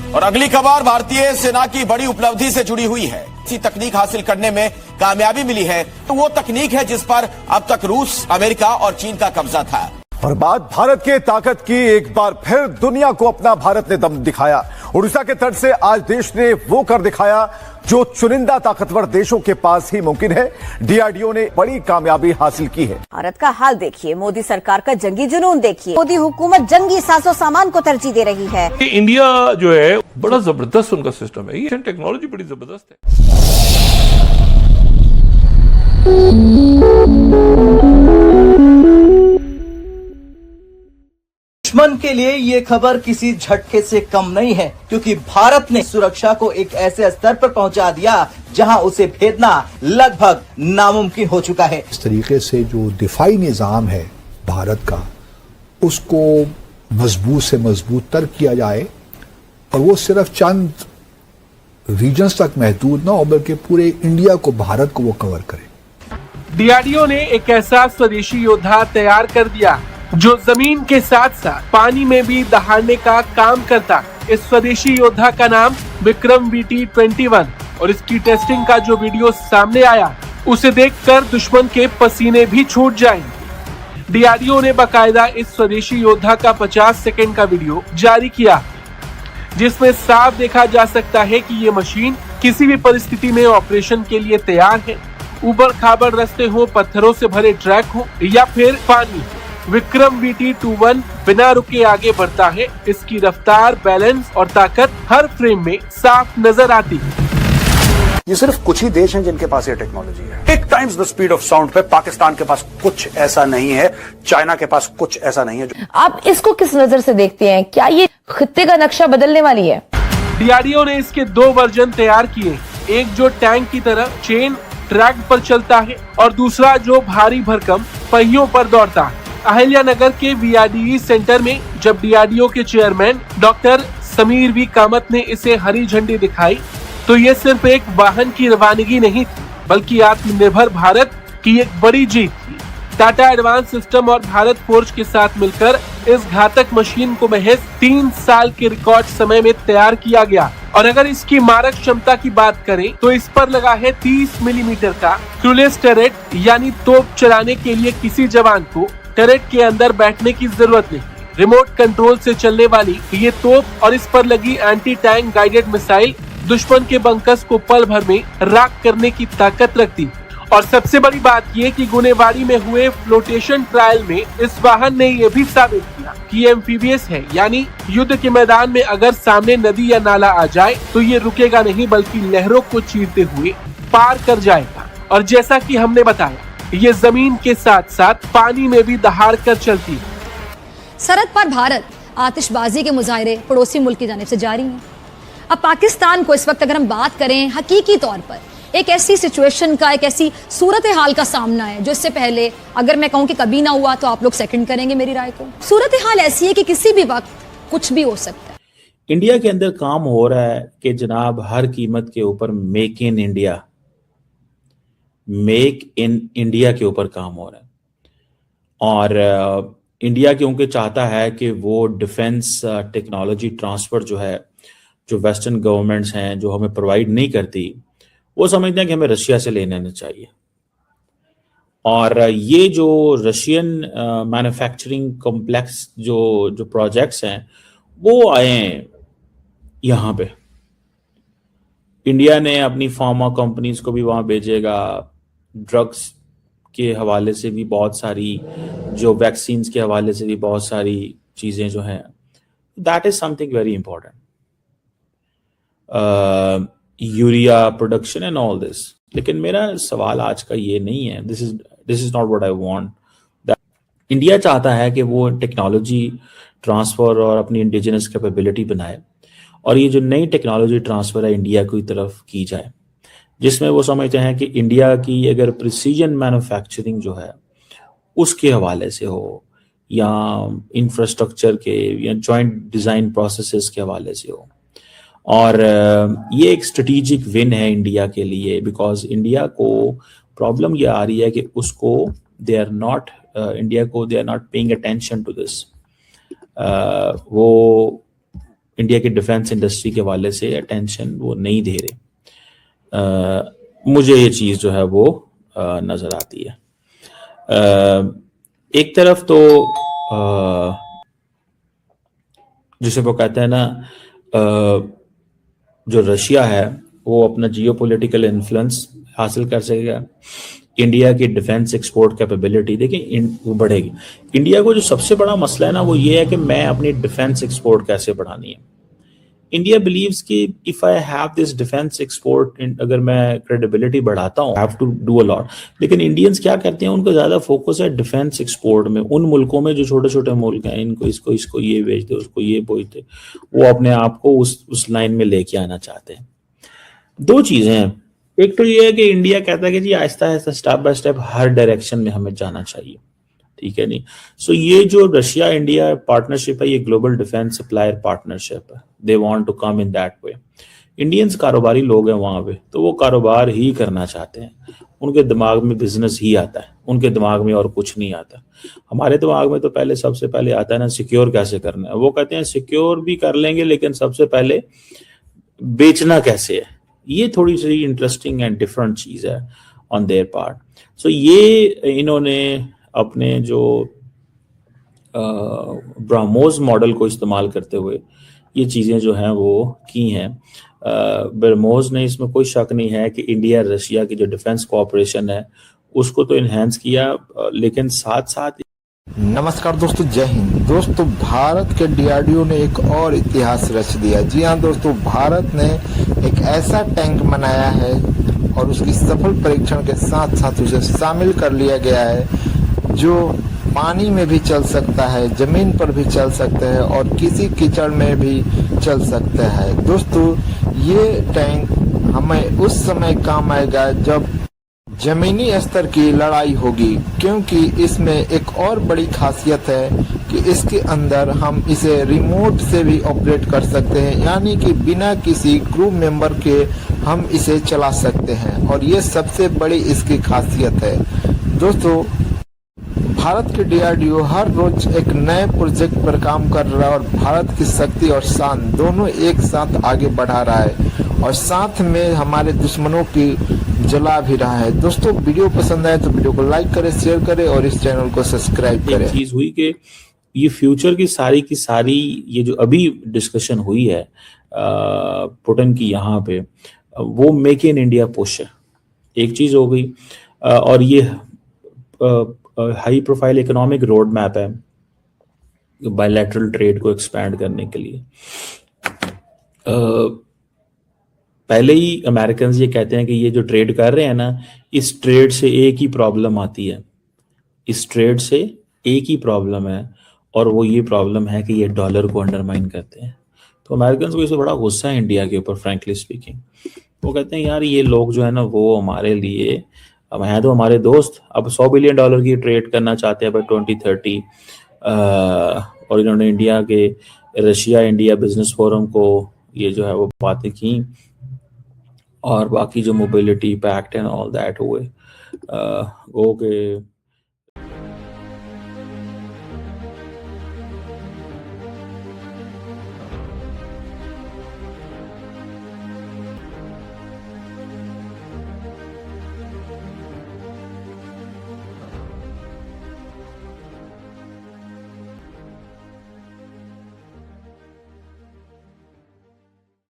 और अगली खबर भारतीय सेना की बड़ी उपलब्धि से जुड़ी हुई है। इसी तकनीक हासिल करने में कामयाबी मिली है तो वो तकनीक है जिस पर अब तक रूस, अमेरिका और चीन का कब्जा था। और बात भारत के ताकत की, एक बार फिर दुनिया को अपना भारत ने दम दिखाया। उड़ीसा के तट से आज देश ने वो कर दिखाया जो चुनिंदा ताकतवर देशों के पास ही मुमकिन है। डीआरडीओ ने बड़ी कामयाबी हासिल की है। भारत का हाल देखिए, मोदी सरकार का जंगी जुनून देखिए। मोदी हुकूमत जंगी साजो सामान को तरजीह दे रही है। इंडिया जो है बड़ा जबरदस्त उनका सिस्टम है, ये टेक्नोलॉजी बड़ी जबरदस्त है। दुश्मन के लिए ये खबर किसी झटके से कम नहीं है, क्योंकि भारत ने सुरक्षा को एक ऐसे स्तर पर पहुंचा दिया जहां उसे भेदना लगभग नामुमकिन हो चुका है। इस तरीके से जो दिफाई निजाम है भारत का, उसको मजबूत से मजबूत तर किया जाए और वो सिर्फ चंद रीजन्स तक महदूद ना हो, बल्कि पूरे इंडिया को, भारत को वो कवर करे। डीआरडीओ ने एक ऐसा स्वदेशी योद्धा तैयार कर दिया जो जमीन के साथ साथ पानी में भी दहाड़ने का काम करता। इस स्वदेशी योद्धा का नाम विक्रम VT-21 और इसकी टेस्टिंग का जो वीडियो सामने आया उसे देखकर दुश्मन के पसीने भी छूट जाएंगे। डीआरडीओ ने बाकायदा इस स्वदेशी योद्धा का 50 सेकंड का वीडियो जारी किया, जिसमें साफ देखा जा सकता है कि ये मशीन किसी भी परिस्थिति में ऑपरेशन के लिए तैयार है। ऊबड़ खाबड़ रास्ते हो, पत्थरों से भरे ट्रैक हो या फिर पानी, विक्रम VT-21 बिना रुके आगे बढ़ता है। इसकी रफ्तार, बैलेंस और ताकत हर फ्रेम में साफ नजर आती है। ये सिर्फ कुछ ही देश हैं जिनके पास ये टेक्नोलॉजी है। 8 times the speed of sound पे पाकिस्तान के पास कुछ ऐसा नहीं है, चाइना के पास कुछ ऐसा नहीं है। आप इसको किस नजर से देखते हैं? क्या ये खित्ते का नक्शा बदलने वाली है? डीआरडीओ ने इसके 2 वर्जन तैयार किए, एक जो टैंक की तरह चेन ट्रैक पर चलता है और दूसरा जो भारी भरकम पहियों पर दौड़ता है। अहिल्यानगर के VRDE सेंटर में जब डीआरडीओ के चेयरमैन डॉक्टर समीर वी कामत ने इसे हरी झंडी दिखाई तो ये सिर्फ एक वाहन की रवानगी नहीं थी, बल्कि आत्मनिर्भर भारत की एक बड़ी जीत थी। टाटा एडवांस सिस्टम और भारत फोर्ज के साथ मिलकर इस घातक मशीन को महज 3 साल के रिकॉर्ड समय में तैयार किया गया। और अगर इसकी मारक क्षमता की बात करें तो इस पर लगा है 30 मिलीमीटर का क्रूलेस टरेट, यानी तोप चलाने के लिए किसी जवान को टरेट के अंदर बैठने की जरूरत नहीं। रिमोट कंट्रोल से चलने वाली ये तोप और इस पर लगी एंटी टैंक गाइडेड मिसाइल दुश्मन के बंकस को पल भर में राख करने की ताकत रखती। और सबसे बड़ी बात ये कि गुनेवाड़ी में हुए फ्लोटेशन ट्रायल में इस वाहन ने ये भी साबित किया कि ये एम्फीबियस है, यानी युद्ध के मैदान में अगर सामने नदी या नाला आ जाए तो ये रुकेगा नहीं, बल्कि लहरों को चीरते हुए पार कर जाएगा। और जैसा कि हमने बताया, ये जमीन के साथ साथ पानी में भी दहाड़ कर चलती है। सरहद पर भारत आतिशबाजी के मुजाहरे पड़ोसी मुल्क की जानिब से जारी हैं। अब पाकिस्तान को इस वक्त अगर हम बात करें हकीकी तौर पर एक ऐसी सिचुएशन का, एक ऐसी सूरत हाल का सामना है जो इससे पहले अगर मैं कहूं कि कभी ना हुआ तो आप लोग सेकंड करेंगे मेरी राय को। सूरत हाल ऐसी है कि किसी भी वक्त कुछ भी हो सकता है। इंडिया के अंदर काम हो रहा है कि जनाब हर कीमत के ऊपर मेक इन इंडिया के ऊपर काम हो रहा है। और इंडिया क्योंकि चाहता है कि वो डिफेंस टेक्नोलॉजी ट्रांसफर जो है, जो वेस्टर्न गवर्नमेंट्स हैं जो हमें प्रोवाइड नहीं करती, वो समझते हैं कि हमें रशिया से ले लेना चाहिए। और ये जो रशियन मैन्युफैक्चरिंग कॉम्प्लेक्स जो प्रोजेक्ट्स हैं वो आए हैं यहाँ पे। इंडिया ने अपनी फार्मा कंपनीज को भी वहाँ भेजेगा, ड्रग्स के हवाले से भी बहुत सारी, जो वैक्सीन्स के हवाले से भी बहुत सारी चीज़ें जो हैं, that is something very important. Urea production and all this. लेकिन मेरा सवाल आज का ये नहीं है, this is not what I want. India चाहता है कि वो टेक्नोलॉजी ट्रांसफर और अपनी इंडिजिनस कैपेबिलिटी बनाए, और ये जो नई टेक्नोलॉजी ट्रांसफर है इंडिया की तरफ की जाए, जिसमें वो समझते हैं कि इंडिया की अगर प्रिसीजन मैन्युफैक्चरिंग जो है उसके हवाले से हो, या इंफ्रास्ट्रक्चर के या जॉइंट डिज़ाइन प्रोसेसेस के हवाले से हो। और ये एक स्ट्रेटेजिक विन है इंडिया के लिए, बिकॉज इंडिया को प्रॉब्लम ये आ रही है कि उसको they are not paying attention to this. वो इंडिया की डिफेंस इंडस्ट्री के हवाले से अटेंशन वो नहीं दे रहे। मुझे ये चीज़ जो है वो नज़र आती है। एक तरफ तो जिसे वो कहते हैं ना, जो रशिया है वो अपना जियोपॉलिटिकल इन्फ्लुएंस हासिल कर सकेगा, इंडिया की डिफेंस एक्सपोर्ट कैपेबिलिटी देखिए वो बढ़ेगी। इंडिया को जो सबसे बड़ा मसला है ना वो ये है कि मैं अपनी डिफेंस एक्सपोर्ट कैसे बढ़ानी है। इंडिया बिलीव्स कि if I have this defence export, अगर मैं क्रेडिबिलिटी बढ़ाता हूँ, have to do a lot. लेकिन इंडियंस क्या करते हैं, उनका ज्यादा फोकस है डिफेंस एक्सपोर्ट में। उन मुल्कों में जो छोटे छोटे मुल्क हैं, इनको इसको ये बेचते, उसको ये बेचते, वो अपने आप को उस लाइन में लेके आना चाहते हैं। दो चीजें हैं, एक तो ये है कि इंडिया कहता है कि जी Aahista Aahista step by step her direction में हमें जाना चाहिए, ठीक है नहीं। सो ये जो रशिया इंडिया पार्टनरशिप है, ये ग्लोबल डिफेंस सप्लायर पार्टनरशिप है। They want to come in that way. Indians कारोबारी लोग हैं वहां पे, तो वो कारोबार ही करना चाहते हैं। उनके दिमाग में बिजनेस ही आता है, उनके दिमाग में और कुछ नहीं आता। हमारे दिमाग में तो सबसे पहले आता है ना सिक्योर कैसे करना है। वो कहते हैं सिक्योर भी कर लेंगे लेकिन सबसे पहले बेचना कैसे है। ये थोड़ी सी इंटरेस्टिंग एंड डिफरेंट चीज है ऑन देयर पार्ट। सो ये इन्होंने अपने जो ब्रह्मोस मॉडल को इस्तेमाल करते हुए ये चीज़ें जो हैं वो की हैं। ब्रह्मोस ने, इसमें कोई शक नहीं है कि इंडिया रशिया की जो डिफेंस कोऑपरेशन है उसको तो इन्हेंस किया, लेकिन साथ साथ। नमस्कार दोस्तों, जय हिंद। दोस्तों, भारत के डीआरडीओ ने एक और इतिहास रच दिया। जी हाँ दोस्तों, भारत ने एक ऐसा टैंक बनाया है और उसकी सफल परीक्षण के साथ साथ उसे शामिल कर लिया गया है जो पानी में भी चल सकता है, जमीन पर भी चल सकता है और किसी कीचड़ में भी चल सकता है। दोस्तों, ये टैंक हमें उस समय काम आएगा जब जमीनी स्तर की लड़ाई होगी, क्योंकि इसमें एक और बड़ी खासियत है कि इसके अंदर हम इसे रिमोट से भी ऑपरेट कर सकते हैं, यानी कि बिना किसी क्रू मेंबर के हम इसे चला सकते हैं और ये सबसे बड़ी इसकी खासियत है। दोस्तों, भारत के डीआरडीओ हर रोज एक नए प्रोजेक्ट पर काम कर रहा है और भारत की शक्ति और शान दोनों एक साथ आगे बढ़ा रहा है और साथ में हमारे दुश्मनों की जला भी रहा है। दोस्तों, वीडियो पसंद आए तो वीडियो को लाइक करें, शेयर करें और इस चैनल को सब्सक्राइब करें। एक चीज हुई कि ये फ्यूचर की सारी ये जो अभी डिस्कशन हुई है पुतिन की यहाँ पे, वो मेक इन इंडिया पुश है, एक चीज हो गई। और ये high profile economic road map है बायलैटरल ट्रेड को एक्सपैंड करने के लिए। पहले ही अमेरिकन ये कहते हैं कि ये जो ट्रेड कर रहे हैं ना, इस ट्रेड से एक ही प्रॉब्लम आती है, इस ट्रेड से एक ही प्रॉब्लम है और वो ये प्रॉब्लम है कि ये डॉलर को अंडरमाइन करते हैं। तो अमेरिकन को इससे बड़ा गुस्सा है इंडिया के ऊपर, फ्रैंकली स्पीकिंग। वो कहते हैं यार ये लोग जो है ना वो हमारे लिए, अब हैं तो हमारे दोस्त, अब $100 बिलियन की ट्रेड करना चाहते हैं बाय 2030। और इन्होंने इंडिया के रशिया इंडिया बिजनेस फोरम को ये जो है वो बातें की और बाकी जो mobility pact and all that हुए, गो के